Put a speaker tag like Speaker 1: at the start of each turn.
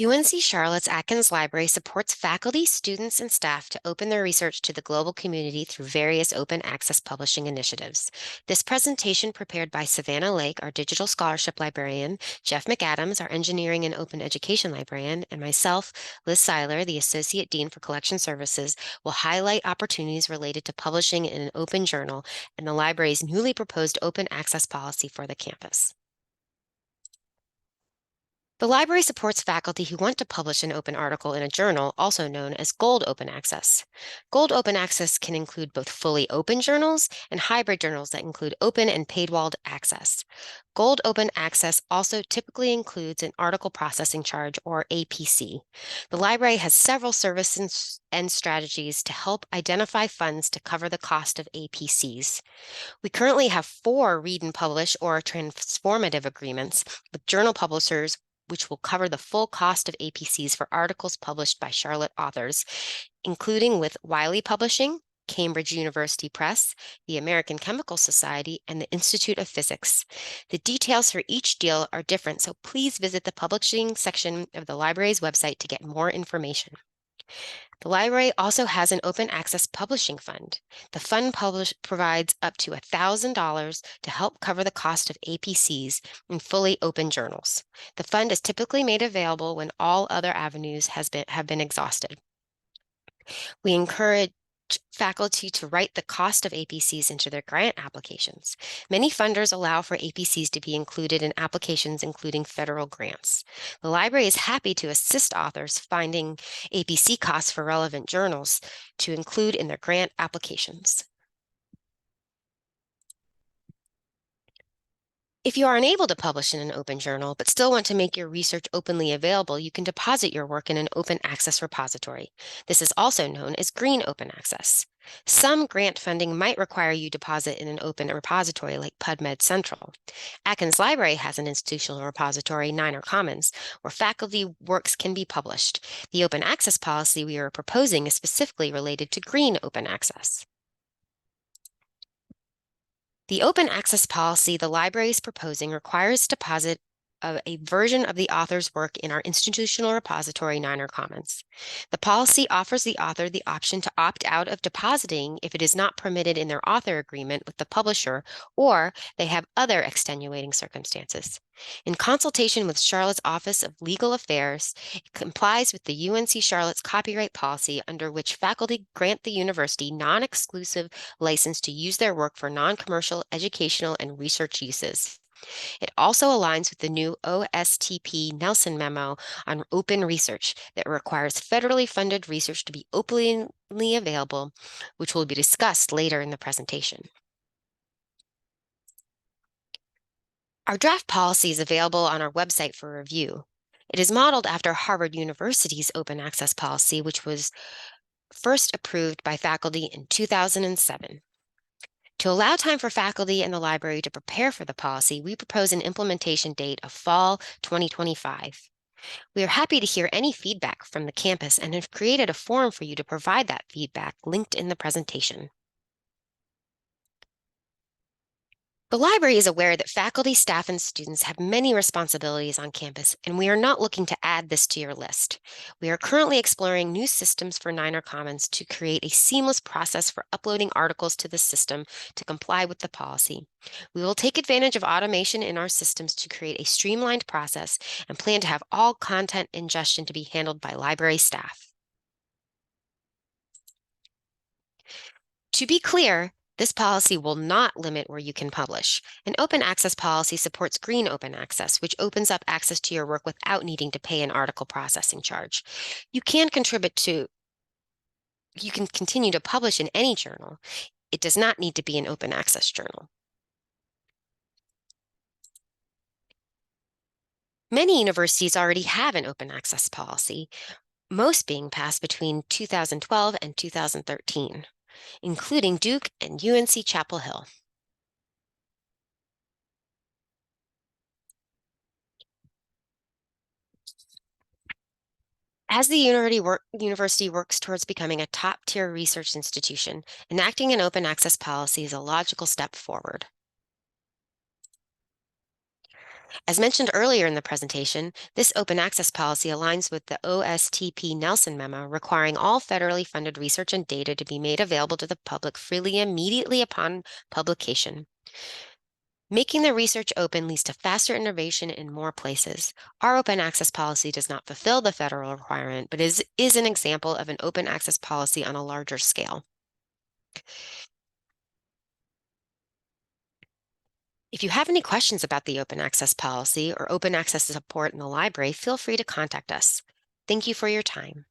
Speaker 1: UNC Charlotte's Atkins Library supports faculty, students, and staff to open their research to the global community through various open access publishing initiatives. This presentation prepared by Savannah Lake, our digital scholarship librarian, Jeff McAdams, our engineering and open education librarian, and myself, Liz Seiler, the Associate Dean for Collection Services, will highlight opportunities related to publishing in an open journal and the library's newly proposed open access policy for the campus. The library supports faculty who want to publish an open article in a journal, also known as Gold Open Access. Gold Open Access can include both fully open journals and hybrid journals that include open and paywalled access. Gold Open Access also typically includes an article processing charge, or APC. The library has several services and strategies to help identify funds to cover the cost of APCs. We currently have 4 read and publish or transformative agreements with journal publishers, which will cover the full cost of APCs for articles published by Charlotte authors, including with Wiley Publishing, Cambridge University Press, the American Chemical Society, and the Institute of Physics. The details for each deal are different, so please visit the publishing section of the library's website to get more information. The library also has an open access publishing fund. The fund provides up to $1,000 to help cover the cost of APCs in fully open journals. The fund is typically made available when all other avenues have been exhausted. We encourage faculty to write the cost of APCs into their grant applications. Many funders allow for APCs to be included in applications including federal grants. The library is happy to assist authors finding APC costs for relevant journals to include in their grant applications. If you are unable to publish in an open journal but still want to make your research openly available, you can deposit your work in an open access repository. This is also known as green open access. Some grant funding might require you deposit in an open repository like PubMed Central. Atkins Library has an institutional repository, Niner Commons, where faculty works can be published. The open access policy we are proposing is specifically related to green open access. The open access policy the library is proposing requires deposit of a version of the author's work in our institutional repository, Niner Commons. The policy offers the author the option to opt out of depositing if it is not permitted in their author agreement with the publisher or they have other extenuating circumstances. In consultation with Charlotte's Office of Legal Affairs, it complies with the UNC Charlotte's copyright policy, under which faculty grant the university non-exclusive license to use their work for non-commercial, educational, and research uses. It also aligns with the new OSTP Nelson memo on open research that requires federally funded research to be openly available, which will be discussed later in the presentation. Our draft policy is available on our website for review. It is modeled after Harvard University's open access policy, which was first approved by faculty in 2007. To allow time for faculty and the library to prepare for the policy, we propose an implementation date of fall 2025. We are happy to hear any feedback from the campus and have created a forum for you to provide that feedback linked in the presentation. The library is aware that faculty, staff, and students have many responsibilities on campus, and we are not looking to add this to your list. We are currently exploring new systems for Niner Commons to create a seamless process for uploading articles to the system to comply with the policy. We will take advantage of automation in our systems to create a streamlined process and plan to have all content ingestion to be handled by library staff. To be clear, this policy will not limit where you can publish. An open access policy supports green open access, which opens up access to your work without needing to pay an article processing charge. You can continue to publish in any journal. It does not need to be an open access journal. Many universities already have an open access policy, most being passed between 2012 and 2013. Including Duke and UNC Chapel Hill. As the university works towards becoming a top-tier research institution, enacting an open access policy is a logical step forward. As mentioned earlier in the presentation, this open access policy aligns with the OSTP Nelson memo requiring all federally funded research and data to be made available to the public freely immediately upon publication. Making the research open leads to faster innovation in more places. Our open access policy does not fulfill the federal requirement, but is an example of an open access policy on a larger scale. If you have any questions about the open access policy or open access support in the library, feel free to contact us. Thank you for your time.